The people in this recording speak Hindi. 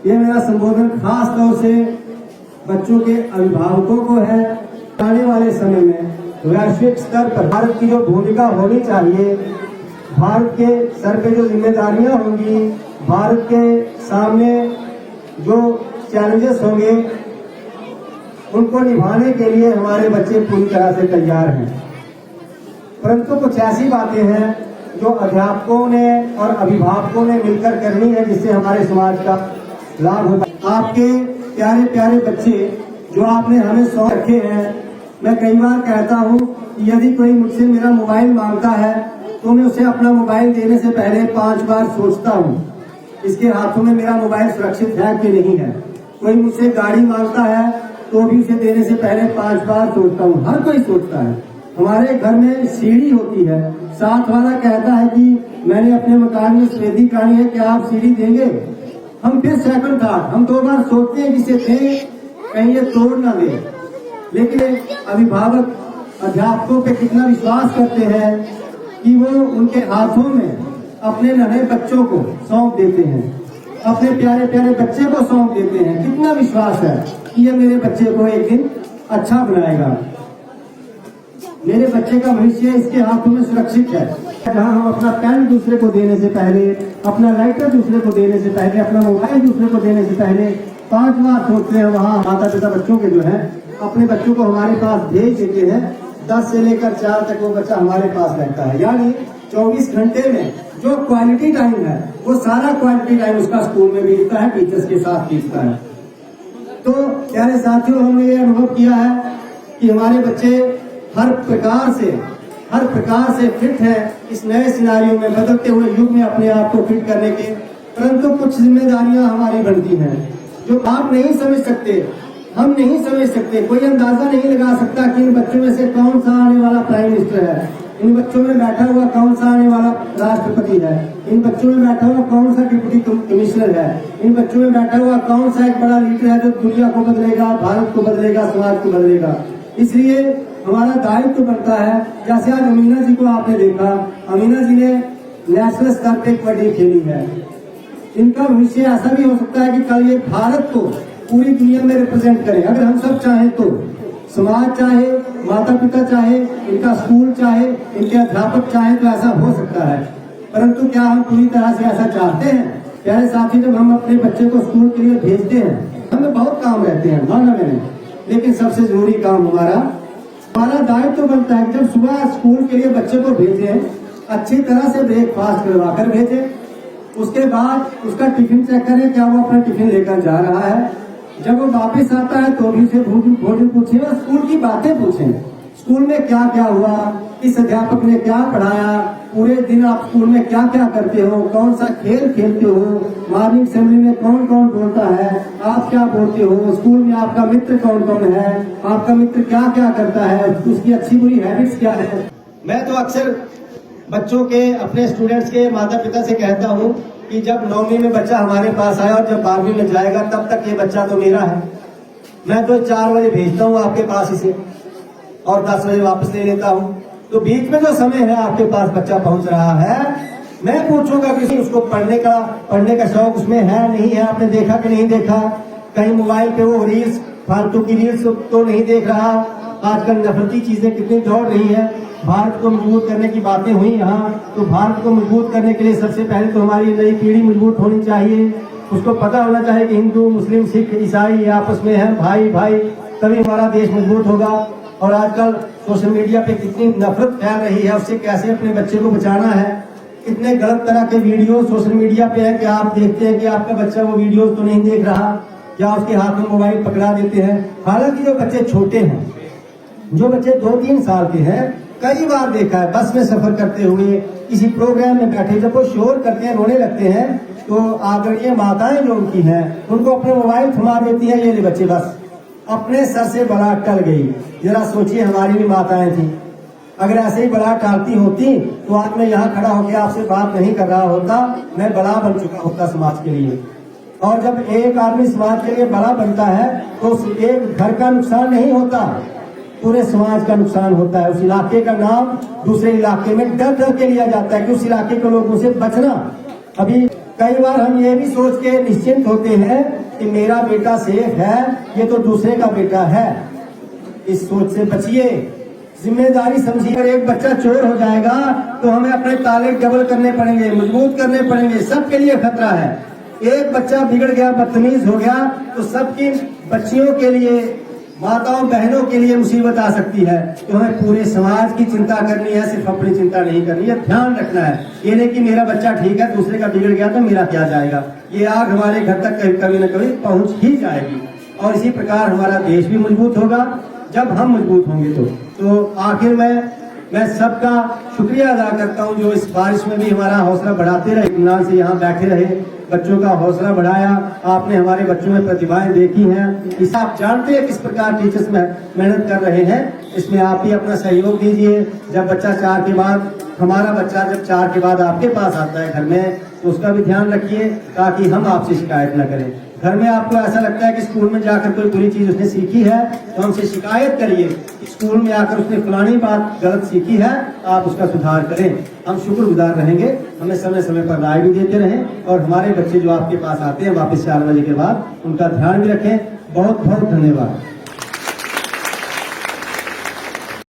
ये मेरा संबोधन खास तौर से बच्चों के अभिभावकों को है। आने वाले समय में वैश्विक स्तर पर भारत की जो भूमिका होनी चाहिए, भारत के सर पे जो जिम्मेदारियां होंगी, भारत के सामने जो चैलेंजेस होंगे, उनको निभाने के लिए हमारे बच्चे पूरी तरह से तैयार हैं। परंतु कुछ ऐसी बातें हैं जो अध्यापकों ने और अभिभावकों ने मिलकर करनी है, जिससे हमारे समाज का लाभ होगा। आपके प्यारे प्यारे बच्चे जो आपने हमें सौंप रखे हैं, मैं कई बार कहता हूं कि यदि कोई मुझसे मेरा मोबाइल मांगता है तो मैं उसे अपना मोबाइल देने से पहले 5 बार सोचता हूं, इसके हाथों में मेरा मोबाइल सुरक्षित है कि नहीं है। कोई मुझसे गाड़ी मांगता है तो भी उसे देने से पहले 5 बार सोचता हूँ। हर कोई सोचता है। हमारे घर में सीढ़ी होती है, साथ वाला कहता है कि मैंने अपने मकान में सफेदी करानी है, क्या आप सीढ़ी देंगे? हम फिर सेकंड थॉट, हम 2 बार सोचते हैं जिसे थे कहीं ये तोड़ ना दे। लेकिन अभिभावक अध्यापकों पे कितना विश्वास करते हैं कि वो उनके हाथों में अपने नन्हे बच्चों को सौंप देते हैं, अपने प्यारे प्यारे बच्चे को सौंप देते हैं। कितना विश्वास है कि ये मेरे बच्चे को एक दिन अच्छा बनाएगा, मेरे बच्चे का भविष्य इसके हाथों में सुरक्षित है। जहाँ हम अपना पेन दूसरे को देने से पहले, अपना लाइटर दूसरे को देने से पहले, अपना मोबाइल दूसरे को देने से पहले 5 बार सोचते हैं, वहाँ माता पिता बच्चों के जो है अपने बच्चों को हमारे पास भेज देते हैं। 10 से लेकर 4 तक वो बच्चा हमारे पास रहता है। यानी 24 घंटे में जो क्वालिटी टाइम है वो सारा क्वालिटी टाइम उसका स्कूल में बीतता है, टीचर्स के साथ बीतता है। तो प्यारे साथियों, हमने ये अनुभव किया है कि हमारे बच्चे हर प्रकार से फिट है इस नए सिनारियों में, बदलते हुए युग में अपने आप को फिट करने के। परंतु कुछ जिम्मेदारियां हमारी बनती हैं जो आप नहीं समझ सकते, हम नहीं समझ सकते। कोई अंदाजा नहीं लगा सकता कि इन बच्चों में से कौन सा आने वाला प्राइम मिनिस्टर है, इन बच्चों में बैठा हुआ कौन सा आने वाला राष्ट्रपति है, इन बच्चों में बैठा हुआ कौन सा डिप्टी कमिश्नर है, इन बच्चों में बैठा हुआ कौन सा एक बड़ा लीडर है जो दुनिया को बदलेगा, भारत को बदलेगा, समाज को बदलेगा। इसलिए हमारा दायित्व बनता है। जैसे आज अमीना जी को आपने देखा, अमीना जी ने नेशनल स्तर पर कबड्डी खेली है। इनका भविष्य ऐसा भी हो सकता है कि कल ये भारत को पूरी दुनिया में रिप्रेजेंट करें, अगर हम सब चाहें तो। समाज चाहे, माता पिता चाहे, इनका स्कूल चाहे, इनके अध्यापक चाहे तो ऐसा हो सकता है। परंतु क्या हम पूरी तरह से ऐसा चाहते हैं? प्यारे साथी, जब हम अपने बच्चे को स्कूल के लिए भेजते हैं, हमें बहुत काम रहते हैं, माना मैंने, लेकिन सबसे जरूरी काम हमारा दायित्व बनता है। जब सुबह स्कूल के लिए बच्चे को भेजें, अच्छी तरह से ब्रेकफास्ट करवा कर भेजें, उसके बाद उसका टिफिन चेक करें, क्या वो अपना टिफिन लेकर जा रहा है। जब वो वापस आता है तो भी उसे भोजन पूछें और स्कूल की बातें पूछें। स्कूल में क्या क्या हुआ, इस अध्यापक ने क्या पढ़ाया, पूरे दिन आप स्कूल में क्या क्या करते हो, कौन सा खेल खेलते हो, मॉर्निंग असेंबली में कौन कौन बोलता है, आप क्या बोलते हो, स्कूल में आपका मित्र कौन कौन है, आपका मित्र क्या क्या करता है, उसकी अच्छी बुरी हैबिट्स क्या है। मैं तो अक्सर बच्चों के, अपने स्टूडेंट्स के माता पिता से कहता हूँ कि जब 9वीं में बच्चा हमारे पास आया और जब 12वीं में जाएगा, तब तक ये बच्चा तो मेरा है। मैं तो 4 बजे भेजता हूँ आपके पास इसे और 10 बजे वापस ले लेता हूँ। तो बीच में जो समय है आपके पास बच्चा पहुंच रहा है, मैं पूछूंगा कि उसको पढ़ने का शौक उसमें है नहीं है, आपने देखा कि नहीं देखा, कहीं मोबाइल पे वो रील्स, फालतू की रील्स तो नहीं देख रहा। आजकल नफरती चीजें कितनी दौड़ रही है। भारत को मजबूत करने की बातें हुई यहाँ, तो भारत को मजबूत करने के लिए सबसे पहले तो हमारी नई पीढ़ी मजबूत होनी चाहिए। उसको पता होना चाहिए कि हिंदू, मुस्लिम, सिख, ईसाई आपस में है भाई भाई, तभी हमारा देश मजबूत होगा। और आजकल सोशल मीडिया पे कितनी नफरत फैल रही है, उससे कैसे अपने बच्चे को बचाना है। कितने गलत तरह के वीडियो सोशल मीडिया पे है कि आप देखते हैं कि आपका बच्चा वो वीडियो तो नहीं देख रहा, या उसके हाथ में मोबाइल पकड़ा देते हैं। हालांकि जो बच्चे छोटे हैं, जो बच्चे 2-3 साल के हैं, कई बार देखा है बस में सफर करते हुए, किसी प्रोग्राम में बैठे, जब वो शोर करते हैं, रोने लगते हैं, तो आदरणीय माताएं जो उनकी हैं, उनको अपने मोबाइल थमा देती हैं। ये ले बच्चे बस अपने सर से बला टल गई। जरा सोचिए, हमारी भी माताएं थी, अगर ऐसे ही बला टालती होती तो आज मैं यहाँ खड़ा होकर आपसे बात नहीं कर रहा होता, मैं बड़ा बन चुका होता समाज के लिए। और जब एक आदमी समाज के लिए बड़ा बनता है तो उस एक घर का नुकसान नहीं होता, पूरे समाज का नुकसान होता है। उस इलाके का नाम दूसरे इलाके में डर डर के लिया जाता है कि उस इलाके के लोगों से बचना। अभी कई बार हम ये भी सोच के निश्चिंत होते हैं कि मेरा बेटा सेफ है, ये तो दूसरे का बेटा है। इस सोच से बचिए, जिम्मेदारी समझिए। अगर एक बच्चा चोर हो जाएगा तो हमें अपने ताले डबल करने पड़ेंगे, मजबूत करने पड़ेंगे, सबके लिए खतरा है। एक बच्चा बिगड़ गया, बदतमीज हो गया तो सबकी बच्चियों के लिए, माताओं बहनों के लिए मुसीबत आ सकती है। तो हमें पूरे समाज की चिंता करनी है, सिर्फ अपनी चिंता नहीं करनी है, ध्यान रखना है। ये नहीं कि मेरा बच्चा ठीक है, दूसरे का बिगड़ गया तो मेरा क्या जाएगा। ये आग हमारे घर तक कभी न कभी पहुंच ही जाएगी। और इसी प्रकार हमारा देश भी मजबूत होगा जब हम मजबूत होंगे। तो आखिर मैं सबका शुक्रिया अदा करता हूं जो इस बारिश में भी हमारा हौसला बढ़ाते रहे, इत्मीनान से यहाँ बैठे रहे, बच्चों का हौसला बढ़ाया। आपने हमारे बच्चों में प्रतिभाएं देखी हैं, इस आप जानते हैं किस प्रकार टीचर्स मेहनत कर रहे हैं। इसमें आप भी अपना सहयोग दीजिए। जब बच्चा 4 के बाद, हमारा बच्चा जब 4 के बाद आपके पास आता है घर में, तो उसका भी ध्यान रखिए ताकि हम आपसे शिकायत न करें। घर में आपको ऐसा लगता है कि स्कूल में जाकर कोई बुरी चीज उसने सीखी है तो हमसे शिकायत करिए। स्कूल में आकर उसने फलानी बात गलत सीखी है, आप उसका सुधार करें। हम शुक्रगुजार रहेंगे, हमें समय समय पर राय भी देते रहें। और हमारे बच्चे जो आपके पास आते हैं वापस 4 बजे के बाद, उनका ध्यान भी रखें। बहुत बहुत धन्यवाद।